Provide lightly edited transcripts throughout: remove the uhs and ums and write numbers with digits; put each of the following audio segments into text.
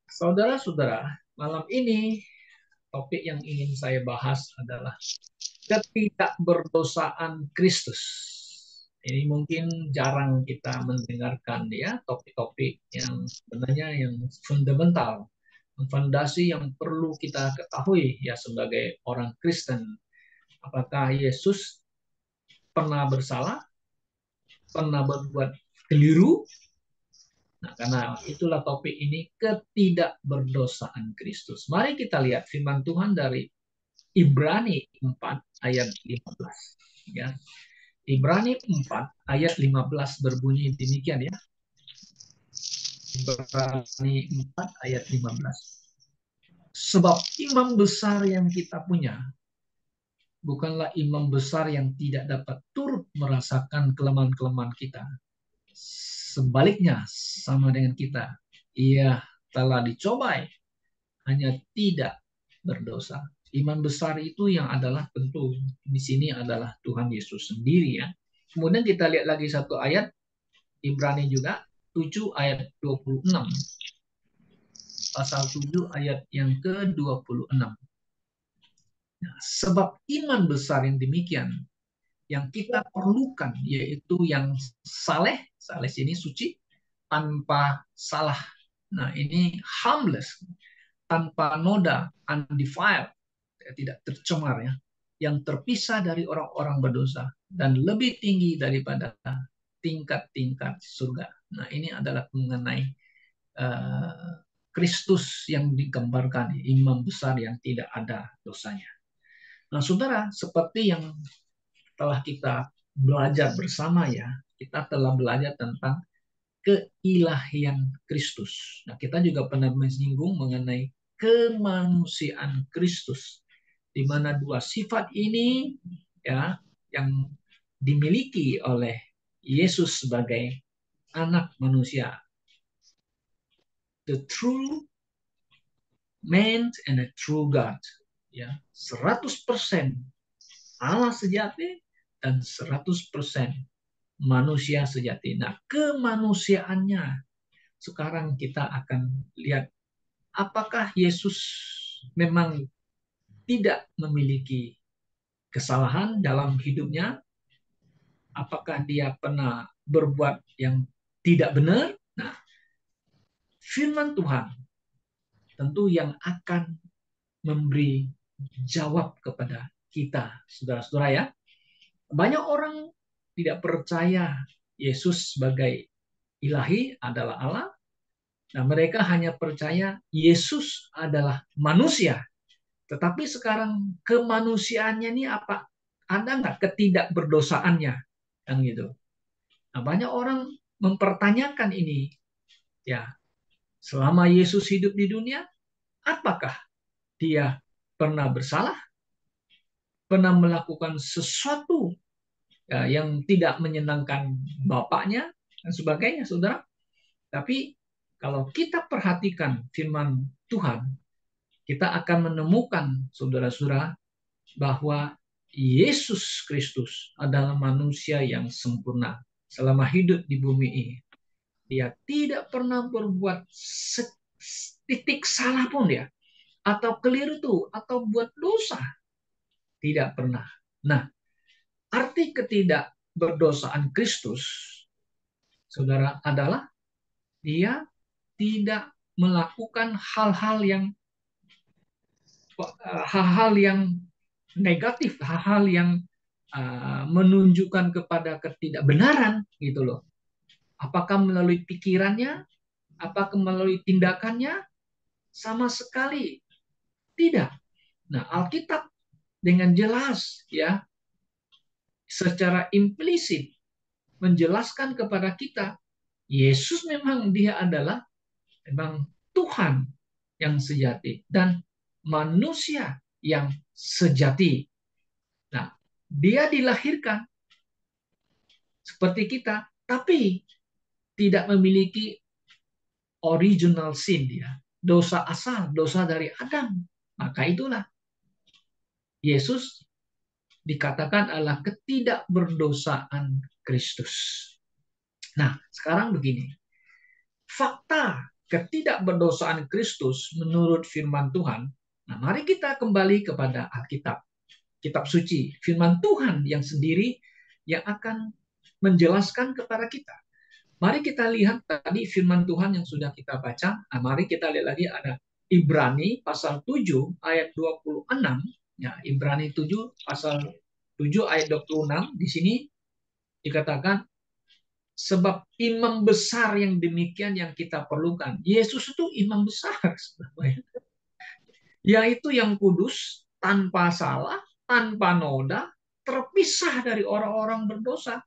Saudara-saudara, malam ini topik yang ingin saya bahas adalah ketidakberdosaan Kristus. Ini mungkin jarang kita mendengarkan ya topik-topik yang sebenarnya yang fundamental, fondasi yang perlu kita ketahui ya sebagai orang Kristen. Apakah Yesus pernah bersalah, pernah berbuat keliru? Nah, karena itulah topik ini ketidakberdosaan Kristus. Mari kita lihat firman Tuhan dari Ibrani 4 ayat 15. Ya. Ibrani 4 ayat 15 berbunyi demikian ya. Ibrani 4 ayat 15. Sebab imam besar yang kita punya bukanlah imam besar yang tidak dapat turut merasakan kelemahan-kelemahan kita. Sebaliknya sama dengan kita. Ia telah dicobai hanya tidak berdosa. Iman besar itu yang adalah tentu di sini adalah Tuhan Yesus sendiri ya. Kemudian kita lihat lagi satu ayat Ibrani juga 7 ayat 26. Pasal 7 ayat yang ke-26. Nah, sebab iman besar yang demikian yang kita perlukan yaitu yang saleh, saleh sini suci tanpa salah. Nah, ini harmless, tanpa noda, undefiled, tidak tercemar ya, yang terpisah dari orang-orang berdosa dan lebih tinggi daripada tingkat-tingkat surga. Nah, ini adalah mengenai Kristus yang digambarkan, imam besar yang tidak ada dosanya. Nah, saudara, seperti yang telah kita belajar bersama ya, kita telah belajar tentang keilahian Kristus. Nah, kita juga pernah menyinggung mengenai kemanusiaan Kristus, di mana dua sifat ini ya yang dimiliki oleh Yesus sebagai anak manusia, the true man and a true God, ya 100% Allah sejati dan 100% manusia sejati. Nah, kemanusiaannya sekarang kita akan lihat apakah Yesus memang tidak memiliki kesalahan dalam hidupnya? Apakah dia pernah berbuat yang tidak benar? Nah, firman Tuhan tentu yang akan memberi jawab kepada kita, saudara-saudara ya. Banyak orang tidak percaya Yesus sebagai ilahi adalah Allah. Nah, mereka hanya percaya Yesus adalah manusia. Tetapi sekarang kemanusiaannya ini apa? Ada nggak ketidakberdosaannya? Kan gitu. Nah, banyak orang mempertanyakan ini. Ya, selama Yesus hidup di dunia, apakah dia pernah bersalah? Pernah melakukan sesuatu ya, yang tidak menyenangkan Bapaknya dan sebagainya, saudara? Tapi kalau kita perhatikan firman Tuhan, kita akan menemukan, saudara-saudara, bahwa Yesus Kristus adalah manusia yang sempurna selama hidup di bumi ini. Dia tidak pernah berbuat setitik salah pun ya, atau keliru tuh, atau buat dosa. Tidak pernah. Nah, arti ketidakberdosaan Kristus, saudara, adalah dia tidak melakukan hal-hal yang negatif, hal-hal yang menunjukkan kepada ketidakbenaran gitu loh. Apakah melalui pikirannya, apakah melalui tindakannya? Sama sekali tidak. Nah, Alkitab dengan jelas ya, secara implisit menjelaskan kepada kita, Yesus memang dia adalah memang Tuhan yang sejati dan manusia yang sejati. Nah, dia dilahirkan seperti kita, tapi tidak memiliki original sin dia. Dosa asal, dosa dari Adam. Maka itulah Yesus dikatakan adalah ketidakberdosaan Kristus. Nah, sekarang begini. Fakta ketidakberdosaan Kristus menurut firman Tuhan, nah mari kita kembali kepada Alkitab, kitab suci, firman Tuhan yang sendiri yang akan menjelaskan kepada kita. Mari kita lihat tadi firman Tuhan yang sudah kita baca. Nah, mari kita lihat lagi ada Ibrani pasal 7 ayat 26. Ya, Ibrani 7 pasal 7 ayat 26. Di sini dikatakan, sebab imam besar yang demikian yang kita perlukan. Yesus itu imam besar. Yaitu yang kudus, tanpa salah, tanpa noda, terpisah dari orang-orang berdosa.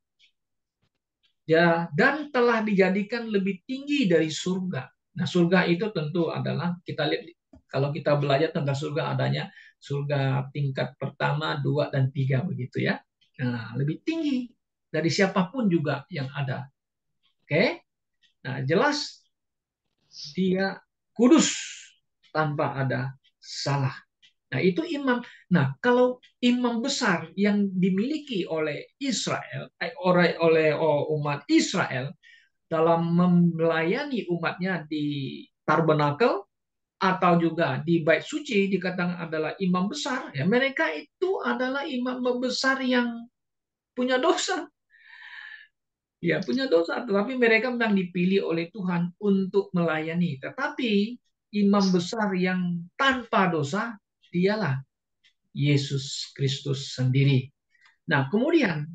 Ya, dan telah dijadikan lebih tinggi dari surga. Nah, surga itu tentu adalah, kita lihat kalau kita belajar tentang surga, adanya surga tingkat pertama, dua, dan tiga begitu ya. Nah, lebih tinggi dari siapapun juga yang ada. Oke? Nah, jelas dia kudus tanpa ada salah. Nah, itu imam. Nah, kalau imam besar yang dimiliki oleh Israel, oleh umat Israel dalam melayani umatnya di tabernakel atau juga di bait suci dikatakan adalah imam besar, ya mereka itu adalah imam besar yang punya dosa. Ya, punya dosa, tetapi mereka memang dipilih oleh Tuhan untuk melayani. Tetapi imam besar yang tanpa dosa, dialah Yesus Kristus sendiri. Nah, kemudian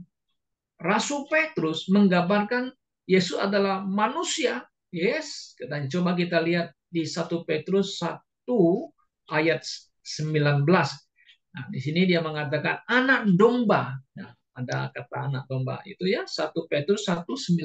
Rasul Petrus menggambarkan Yesus adalah manusia. Yes, coba kita lihat di 1 Petrus 1 ayat 19. Nah, di sini dia mengatakan anak domba. Nah, ada kata anak domba itu ya, 1 Petrus 1:19.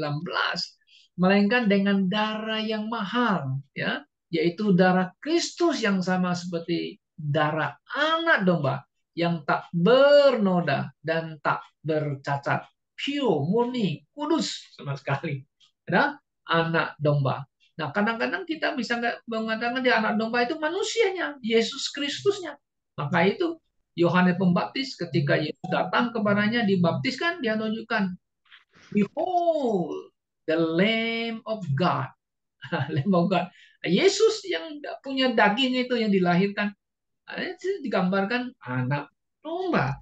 Melainkan dengan darah yang mahal, ya, yaitu darah Kristus yang sama seperti darah anak domba yang tak bernoda dan tak bercacat, pure, murni, kudus sama sekali. Ada anak domba. Nah, kadang-kadang kita bisa nggak mengatakan dia anak domba itu manusianya, Yesus Kristusnya. Maka itu Yohanes Pembaptis ketika Yesus datang kepadanya dibaptiskan, dia menunjukkan, behold the Lamb of God. Lamb of God. Yesus yang punya daging itu yang dilahirkan, itu digambarkan anak domba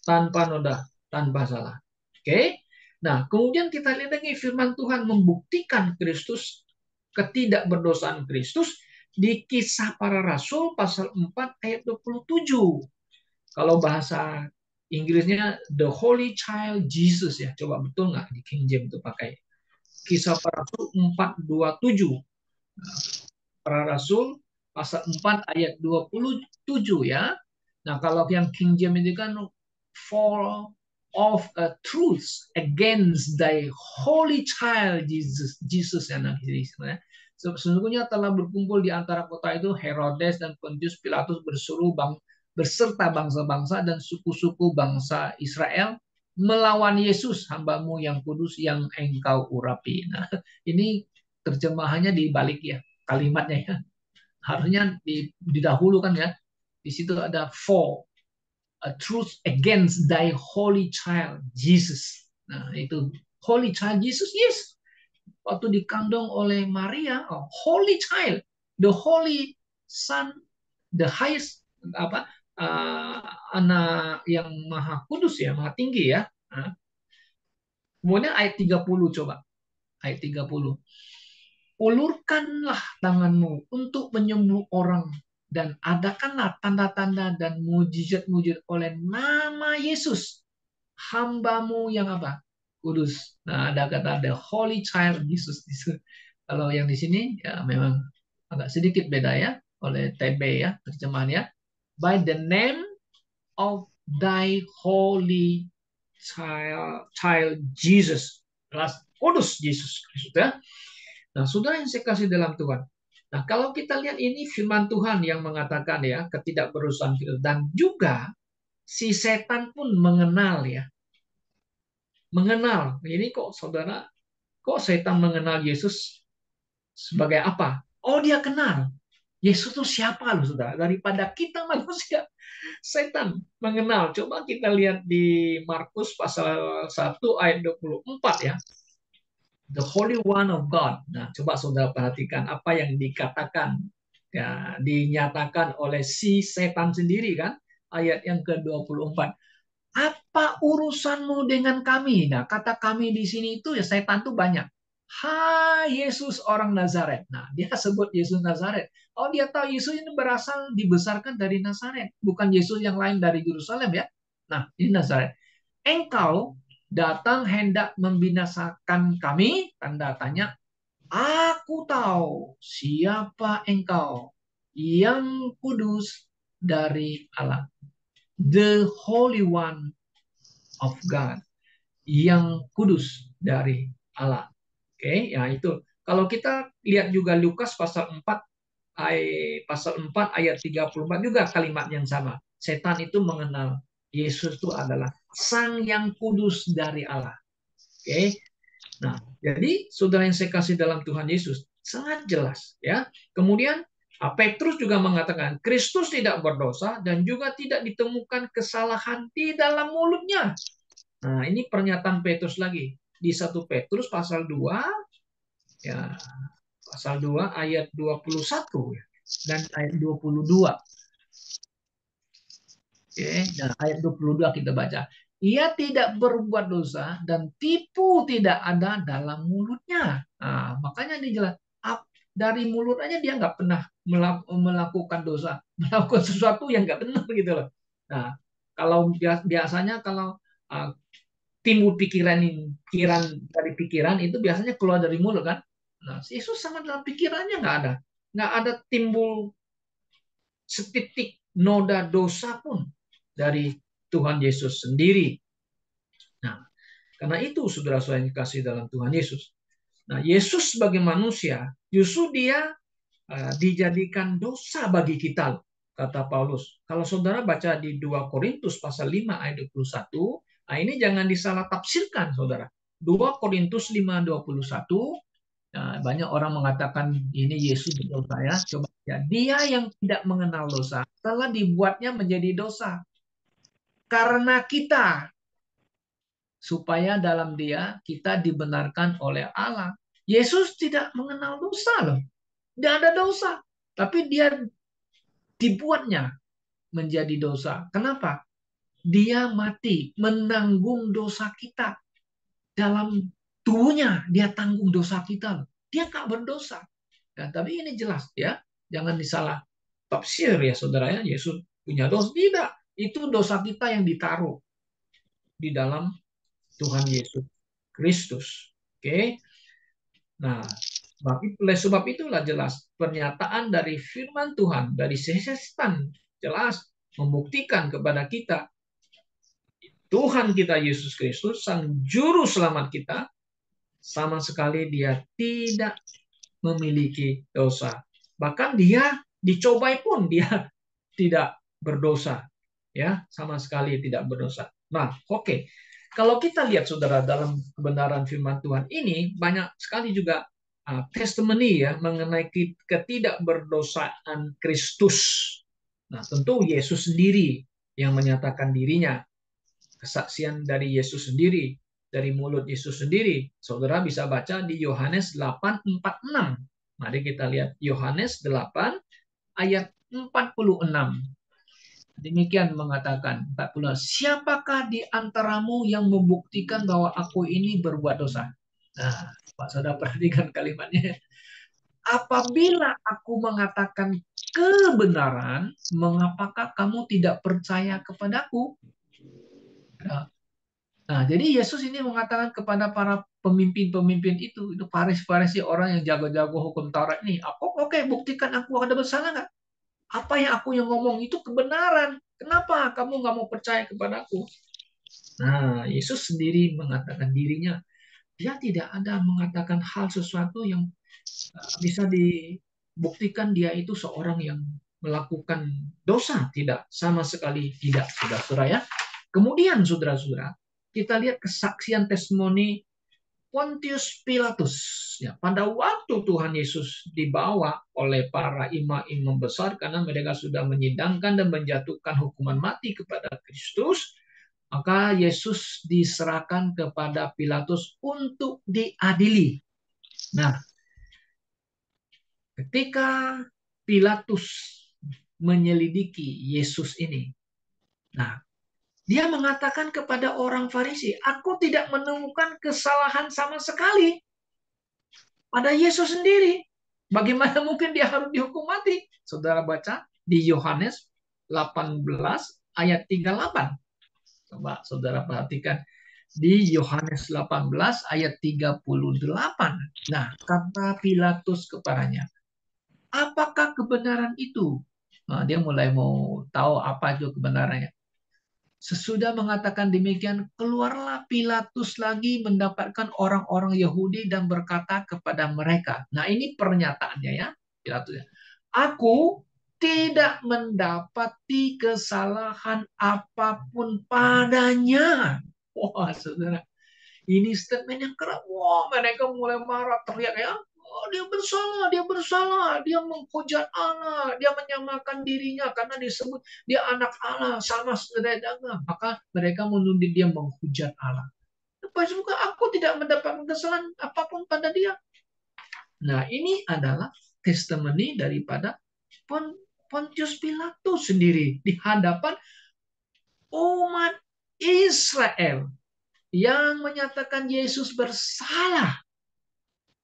tanpa noda, tanpa salah. Oke. Nah, kemudian kita lihat lagi firman Tuhan membuktikan Kristus, ketidakberdosaan Kristus di Kisah Para Rasul pasal 4 ayat 27. Kalau bahasa Inggrisnya the Holy Child Jesus ya. Coba betul nggak di King James itu pakai Kisah Para Rasul 4:27. Para Rasul pasal 4 ayat 27 ya. Nah, kalau yang King James itu kan for of a truth against thy holy child Jesus, Jesus yang sebenarnya. Sesungguhnya telah berkumpul di antara kota itu Herodes dan Pontius Pilatus beserta bangsa-bangsa dan suku-suku bangsa Israel melawan Yesus hambamu yang kudus yang engkau urapi. Nah, ini terjemahannya dibalik ya kalimatnya ya. Harusnya didahulukan ya. Di situ ada for a truth against thy holy child Jesus. Nah, itu holy child Jesus, yes. Waktu dikandung oleh Maria, oh, holy child, the holy son, the highest apa anak yang maha kudus ya, maha tinggi ya. Nah, kemudian ayat 30 coba. Ayat 30. Ulurkanlah tanganmu untuk menyembuh orang dan adakanlah tanda-tanda dan mujizat-mujizat oleh nama Yesus, hambamu yang apa? Kudus. Nah, ada kata the Holy Child Jesus. Kalau yang di sini ya memang agak sedikit beda ya oleh TB ya terjemahannya. By the name of thy holy child Jesus. Kudus Yesus Kristus ya. Nah, saudara yang saya kasih dalam Tuhan. Nah, kalau kita lihat ini firman Tuhan yang mengatakan ya ketidakberurusan dan juga si setan pun mengenal ya. Mengenal. Ini kok saudara, kok setan mengenal Yesus sebagai apa? Oh, dia kenal. Yesus itu siapa loh saudara? Daripada kita manusia. Setan mengenal. Coba kita lihat di Markus pasal 1 ayat 24 ya. the Holy One of God. Nah, coba saudara perhatikan apa yang dikatakan, ya, dinyatakan oleh si setan sendiri kan, ayat yang ke-24. Apa urusanmu dengan kami? Nah, kata kami di sini itu ya setan tuh banyak. Hai Yesus orang Nazaret. Nah, dia sebut Yesus Nazaret. Oh, dia tahu Yesus ini berasal dibesarkan dari Nazaret, bukan Yesus yang lain dari Yerusalem ya. Nah, ini Nazaret. Engkau datang hendak membinasakan kami? Tanda tanya. Aku tahu siapa engkau, yang kudus dari Allah, the Holy One of God, yang kudus dari Allah. Oke, ya itu. Kalau kita lihat juga Lukas pasal 4 ayat 34 juga kalimat yang sama. Setan itu mengenal Yesus itu adalah Sang yang kudus dari Allah. Oke. Nah, jadi saudara yang saya kasih dalam Tuhan Yesus sangat jelas ya. Kemudian Petrus juga mengatakan Kristus tidak berdosa dan juga tidak ditemukan kesalahan di dalam mulutnya. Nah, ini pernyataan Petrus lagi di 1 Petrus pasal 2 ya, pasal 2 ayat 21 ya, dan ayat 22. Oke, nah ayat 22 kita baca. Ia tidak berbuat dosa dan tipu tidak ada dalam mulutnya. Nah, makanya dijelas dari mulut aja dia nggak pernah melakukan dosa, melakukan sesuatu yang nggak benar gitu loh. Nah, kalau biasanya kalau uh, timbul pikiran dari pikiran itu biasanya keluar dari mulut kan. Nah, Yesus sama dalam pikirannya nggak ada timbul setitik noda dosa pun dari Tuhan Yesus sendiri. Nah, karena itu saudara-saudara yang dikasih dalam Tuhan Yesus. Nah, Yesus sebagai manusia, justru dia dijadikan dosa bagi kita, kata Paulus. Kalau saudara baca di 2 Korintus pasal 5 ayat 21, nah ini jangan disalah tafsirkan, saudara. 2 Korintus 5:21, nah, banyak orang mengatakan ini Yesus berdosa ya. Coba ya, dia yang tidak mengenal dosa telah dibuatnya menjadi dosa karena kita, supaya dalam dia kita dibenarkan oleh Allah. Yesus tidak mengenal dosa loh. Tidak ada dosa. Tapi dia dibuatnya menjadi dosa. Kenapa? Dia mati menanggung dosa kita. Dalam tubuhnya dia tanggung dosa kita loh. Dia nggak berdosa. Ya, tapi ini jelas ya. Jangan disalah tafsir ya saudara ya. Yesus punya dosa. Tidak. Itu dosa kita yang ditaruh di dalam Tuhan Yesus Kristus. Oke. Nah, oleh sebab itulah jelas pernyataan dari firman Tuhan dari setan jelas membuktikan kepada kita Tuhan kita Yesus Kristus sang juru selamat kita sama sekali dia tidak memiliki dosa. Bahkan dia dicobai pun dia tidak berdosa. Ya, sama sekali tidak berdosa. Nah, oke. Kalau kita lihat saudara dalam kebenaran firman Tuhan ini banyak sekali juga testimoni ya mengenai ketidakberdosaan Kristus. Nah, tentu Yesus sendiri yang menyatakan dirinya, kesaksian dari Yesus sendiri, dari mulut Yesus sendiri. Saudara bisa baca di Yohanes 8:46. Mari kita lihat Yohanes 8 ayat 46. Demikian mengatakan 40. Siapakah di antaramu yang membuktikan bahwa aku ini berbuat dosa? Nah, Pak Saudara perhatikan kalimatnya. Apabila aku mengatakan kebenaran, mengapakah kamu tidak percaya kepadaku? Nah, jadi Yesus ini mengatakan kepada para pemimpin-pemimpin itu Farisi-Farisi orang yang jago-jago hukum Taurat ini, oke, buktikan aku ada bersalah nggak? Apa yang aku yang ngomong itu kebenaran. Kenapa kamu nggak mau percaya kepadaku? Nah, Yesus sendiri mengatakan dirinya, dia tidak ada mengatakan hal sesuatu yang bisa dibuktikan dia itu seorang yang melakukan dosa. Tidak, sama sekali tidak, saudara-saudara ya. Kemudian, saudara-saudara, kita lihat kesaksian testimoni Pontius Pilatus. Ya, pada waktu Tuhan Yesus dibawa oleh para imam-imam besar karena mereka sudah menyidangkan dan menjatuhkan hukuman mati kepada Kristus, Maka Yesus diserahkan kepada Pilatus untuk diadili. Nah, ketika Pilatus menyelidiki Yesus ini, nah, dia mengatakan kepada orang Farisi, aku tidak menemukan kesalahan sama sekali pada Yesus sendiri. Bagaimana mungkin dia harus dihukum mati? Saudara baca di Yohanes 18 ayat 38. Coba saudara perhatikan di Yohanes 18 ayat 38. Nah, kata Pilatus kepadanya, apakah kebenaran itu? Nah, dia mulai mau tahu apa itu kebenarannya. Sesudah mengatakan demikian, keluarlah Pilatus lagi mendapatkan orang-orang Yahudi dan berkata kepada mereka. Nah, ini pernyataannya ya, Pilatus. Aku tidak mendapati kesalahan apapun padanya. Wah, saudara. Ini statement yang keras. Wah, mereka mulai marah, teriak ya. Oh, dia bersalah, dia bersalah. Dia menghujat Allah. Dia menyamakan dirinya karena disebut dia anak Allah, sama seperti Allah. Maka mereka menuduh dia menghujat Allah. Lepas juga aku tidak mendapatkan kesalahan apapun pada dia. Nah, ini adalah testimoni daripada Pontius Pilatus sendiri di hadapan umat Israel yang menyatakan Yesus bersalah.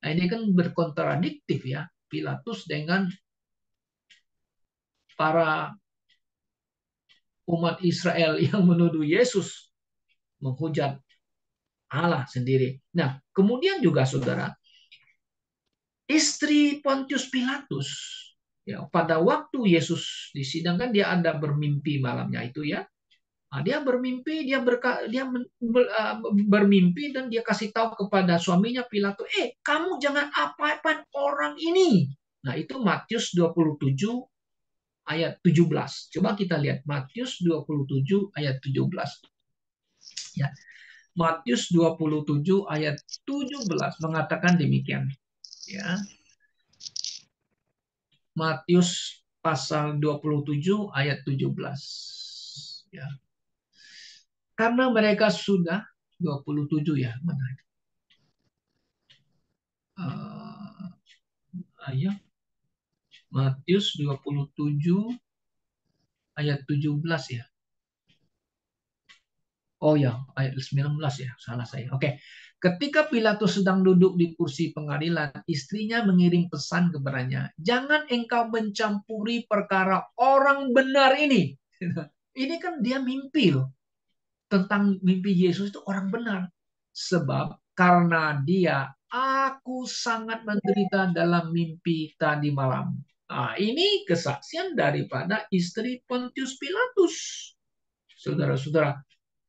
Nah, ini kan berkontradiktif ya, Pilatus dengan para umat Israel yang menuduh Yesus menghujat Allah sendiri. Nah, kemudian juga saudara, istri Pontius Pilatus, ya, pada waktu Yesus disidangkan dia ada bermimpi malamnya itu ya. Nah, dia bermimpi, bermimpi dan dia kasih tahu kepada suaminya Pilatus, kamu jangan apa-apain orang ini. Nah, itu Matius 27 ayat 17. Coba kita lihat Matius 27 ayat 17. Ya. Matius 27 ayat 17 mengatakan demikian. Ya. Matius pasal 27 ayat 17. Ya. Karena mereka sudah 27 ya, mana? Ayat Matius 27 ayat 17 ya. Oh ya, ayat 19 ya, salah saya. Oke. Ketika Pilatus sedang duduk di kursi pengadilan, istrinya mengirim pesan kepadanya, jangan engkau mencampuri perkara orang benar ini. Ini kan dia mimpi loh. Tentang mimpi Yesus itu orang benar. Sebab karena dia, aku sangat menderita dalam mimpi tadi malam. Nah, ini kesaksian daripada istri Pontius Pilatus. Saudara-saudara,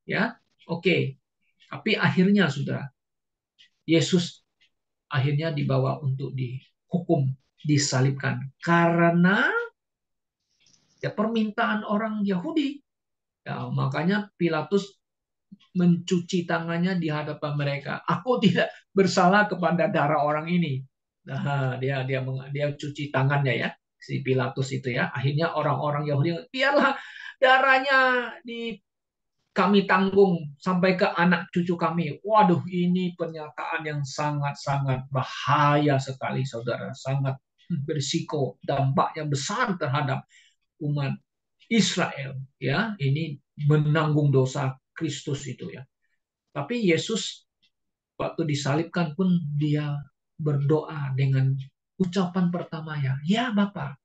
ya. Oke. Tapi akhirnya saudara, Yesus akhirnya dibawa untuk dihukum, disalibkan karena ya permintaan orang Yahudi. Ya, makanya Pilatus mencuci tangannya di hadapan mereka. Aku tidak bersalah kepada darah orang ini. Nah, dia cuci tangannya ya, si Pilatus itu ya. Akhirnya orang-orang Yahudi, biarlah darahnya di kami tanggung sampai ke anak cucu kami. Waduh, ini pernyataan yang sangat-sangat bahaya sekali, saudara. Sangat berisiko, dampaknya besar terhadap umat Israel. Ya, ini menanggung dosa Kristus itu ya. Tapi Yesus waktu disalibkan pun dia berdoa dengan ucapan pertamanya, ya Bapa,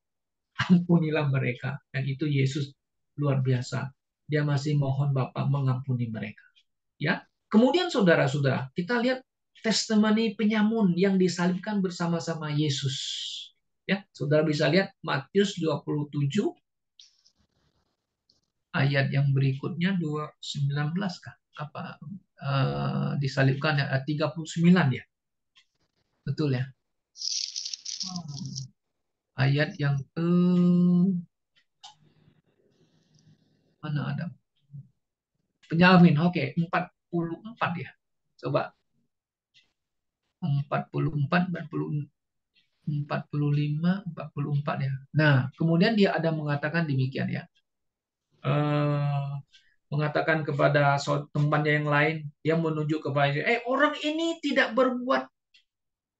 ampunilah mereka. Dan itu Yesus luar biasa. Dia masih mohon Bapa mengampuni mereka. Ya. Kemudian saudara-saudara, kita lihat testimoni penyamun yang disalibkan bersama-sama Yesus. Ya, saudara bisa lihat Matius 27 ayat yang berikutnya 19 kah? Apa disalibkan ya 39 ya. Betul ya. Ayat yang mana ada? Penyamin. Oke, 44 ya. Coba 44, 45, 44 ya. Nah, kemudian dia ada mengatakan demikian ya. mengatakan kepada temannya yang lain, dia menunjuk kepada orang ini tidak berbuat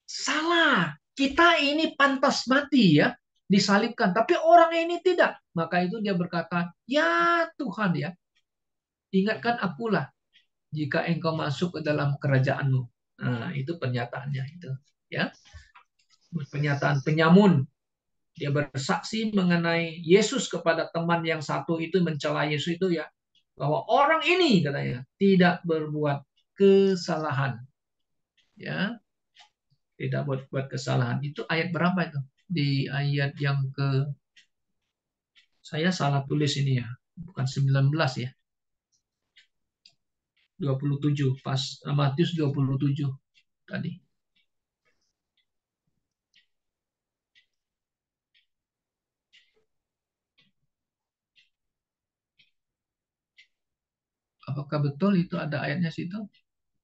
salah. Kita ini pantas mati ya, disalibkan. Tapi orang ini tidak. Maka itu dia berkata, ya Tuhan ya, ingatkan akulah jika engkau masuk ke dalam kerajaanmu. Nah, itu pernyataannya itu. Ya, pernyataan penyamun. Dia bersaksi mengenai Yesus kepada teman yang satu itu mencela Yesus itu ya, bahwa orang ini katanya tidak berbuat kesalahan. Ya, tidak buat kesalahan. Itu ayat berapa itu? Di ayat yang saya salah tulis ini ya. Bukan 19 ya. 27 pas Matius 27 tadi. Apakah betul itu ada ayatnya situ?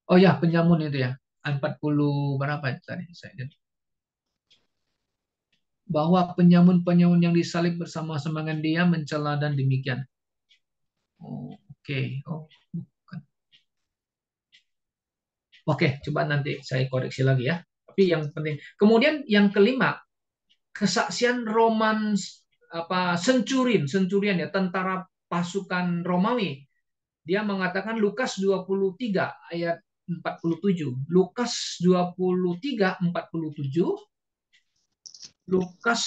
Oh ya, penyamun itu ya. 40 berapa itu tadi? Saya lihat. Bahwa penyamun-penyamun yang disalib bersama-sama dengan dia mencela dan demikian. Oh, oke. Oh, bukan. Oke, coba nanti saya koreksi lagi ya. Tapi yang penting. Kemudian yang kelima, kesaksian Roman Centurion ya, tentara pasukan Romawi. Dia mengatakan Lukas 23 ayat 47. Lukas 23 47. Lukas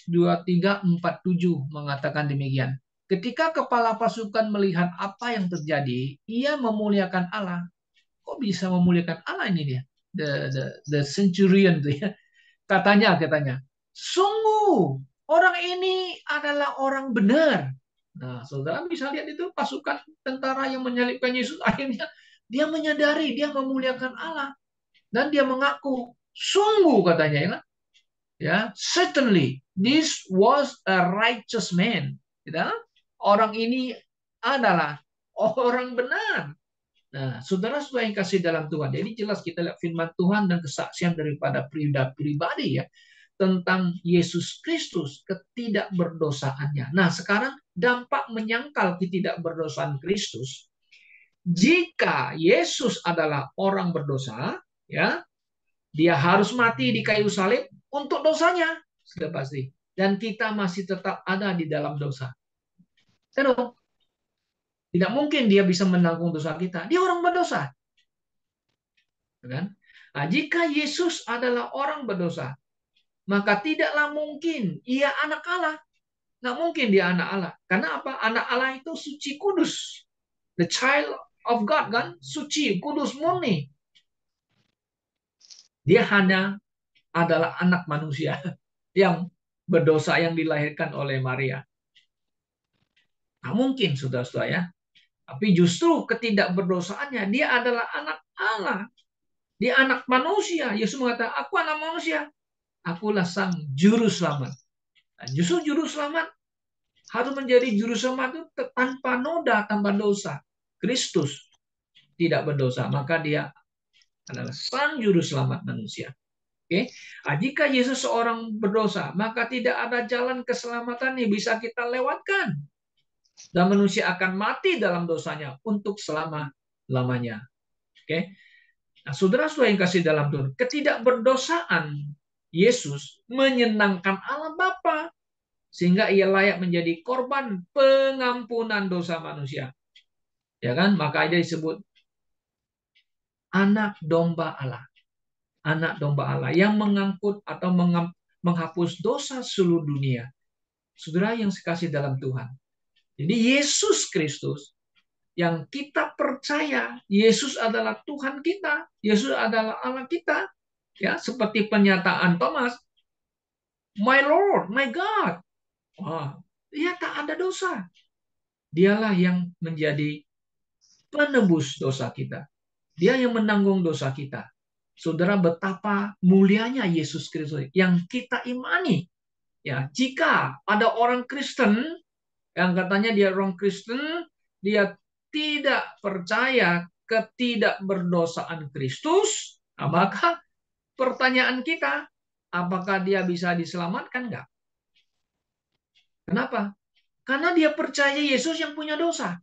23 47 mengatakan demikian. Ketika kepala pasukan melihat apa yang terjadi, ia memuliakan Allah. Kok bisa memuliakan Allah ini dia? The centurion tuh ya. Katanya, sungguh orang ini adalah orang benar. Nah, saudara bisa lihat itu pasukan tentara yang menyalibkan Yesus akhirnya dia menyadari, dia memuliakan Allah dan dia mengaku, sungguh katanya ya, ya, certainly this was a righteous man. Ya, orang ini adalah orang benar. Nah, saudara-saudara yang kasih dalam Tuhan. Jadi jelas kita lihat firman Tuhan dan kesaksian daripada pribadi ya tentang Yesus Kristus ketidakberdosaannya. Nah, sekarang dampak menyangkal ketidakberdosaan Kristus. Jika Yesus adalah orang berdosa, ya, dia harus mati di kayu salib untuk dosanya, sudah pasti. Dan kita masih tetap ada di dalam dosa. Kan? Tidak mungkin dia bisa menanggung dosa kita. Dia orang berdosa. Kan? Nah, jika Yesus adalah orang berdosa, maka tidaklah mungkin ia anak Allah. Nggak mungkin dia anak Allah. Karena apa? Anak Allah itu suci kudus. The child of God kan? Suci, kudus, murni. Dia hanya adalah anak manusia yang berdosa yang dilahirkan oleh Maria. Nggak mungkin, saudara-saudara ya. Tapi justru ketidakberdosaannya, dia adalah anak Allah. Dia anak manusia. Yesus mengatakan, aku anak manusia. Akulah sang juru selamat. Dan justru juru selamat harus menjadi juru selamat itu tanpa noda, tanpa dosa. Kristus tidak berdosa, maka dia adalah sang juru selamat manusia. Oke, nah, jika Yesus seorang berdosa, maka tidak ada jalan keselamatan yang bisa kita lewatkan. Dan manusia akan mati dalam dosanya untuk selama-lamanya. Oke, nah, saudara-saudara yang kasih dalam Tuhan, ketidakberdosaan Yesus menyenangkan Allah Bapa sehingga ia layak menjadi korban pengampunan dosa manusia. Ya kan? Maka dia disebut anak domba Allah. Anak domba Allah yang mengangkut atau menghapus dosa seluruh dunia. Saudara yang sekasih dalam Tuhan. Jadi Yesus Kristus yang kita percaya, Yesus adalah Tuhan kita, Yesus adalah Allah kita. Ya, seperti pernyataan Thomas, my Lord, my God. Wah, dia tak ada dosa. Dialah yang menjadi penebus dosa kita. Dia yang menanggung dosa kita. Saudara, betapa mulianya Yesus Kristus yang kita imani. Ya, jika ada orang Kristen yang katanya dia orang Kristen, dia tidak percaya ketidakberdosaan Kristus, nah, maka pertanyaan kita, apakah dia bisa diselamatkan enggak? Kenapa? Karena dia percaya Yesus yang punya dosa.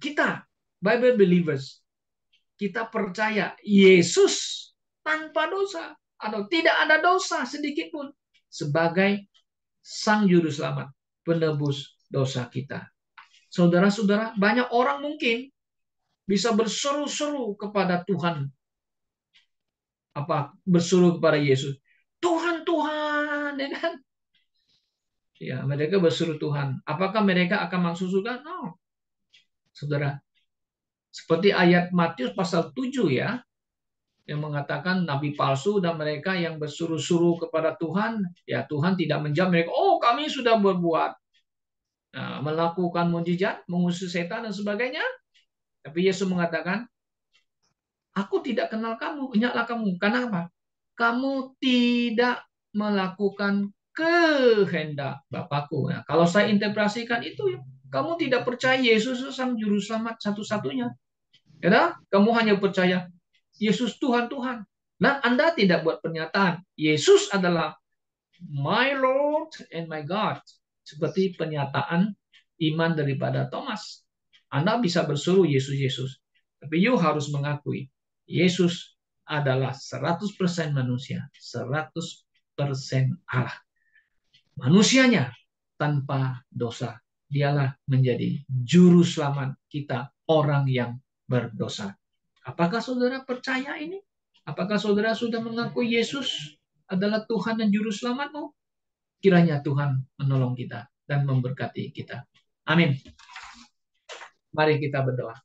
Kita, Bible believers, kita percaya Yesus tanpa dosa atau tidak ada dosa sedikit pun sebagai Sang Juru Selamat, penebus dosa kita. Saudara-saudara, banyak orang mungkin bisa berseru-seru kepada Tuhan, berseru kepada Yesus, Tuhan, Tuhan, ya kan? Ya, mereka berseru Tuhan. Apakah mereka akan masuk surga? No. Saudara, seperti ayat Matius pasal 7 ya, yang mengatakan nabi palsu dan mereka yang bersuruh-suruh kepada Tuhan, ya Tuhan tidak menjawab mereka, oh kami sudah berbuat, melakukan mujizat, mengusir setan dan sebagainya. Tapi Yesus mengatakan, aku tidak kenal kamu, ingatlah kamu. Kenapa? Kamu tidak melakukan kehendak Bapakku. Nah, kalau saya interpretasikan itu, kamu tidak percaya Yesus Sang Juru Selamat satu-satunya. Ya, kamu hanya percaya Yesus Tuhan Tuhan. Dan Anda tidak buat pernyataan Yesus adalah my Lord and my God. Seperti pernyataan iman daripada Thomas. Anda bisa berseru Yesus Yesus. Tapi you harus mengakui Yesus adalah 100% manusia, 100% Allah. Manusianya tanpa dosa. Dialah menjadi juru selamat kita, orang yang berdosa. Apakah saudara percaya ini? Apakah saudara sudah mengakui Yesus adalah Tuhan dan Juru Selamatmu? Kiranya Tuhan menolong kita dan memberkati kita. Amin. Mari kita berdoa.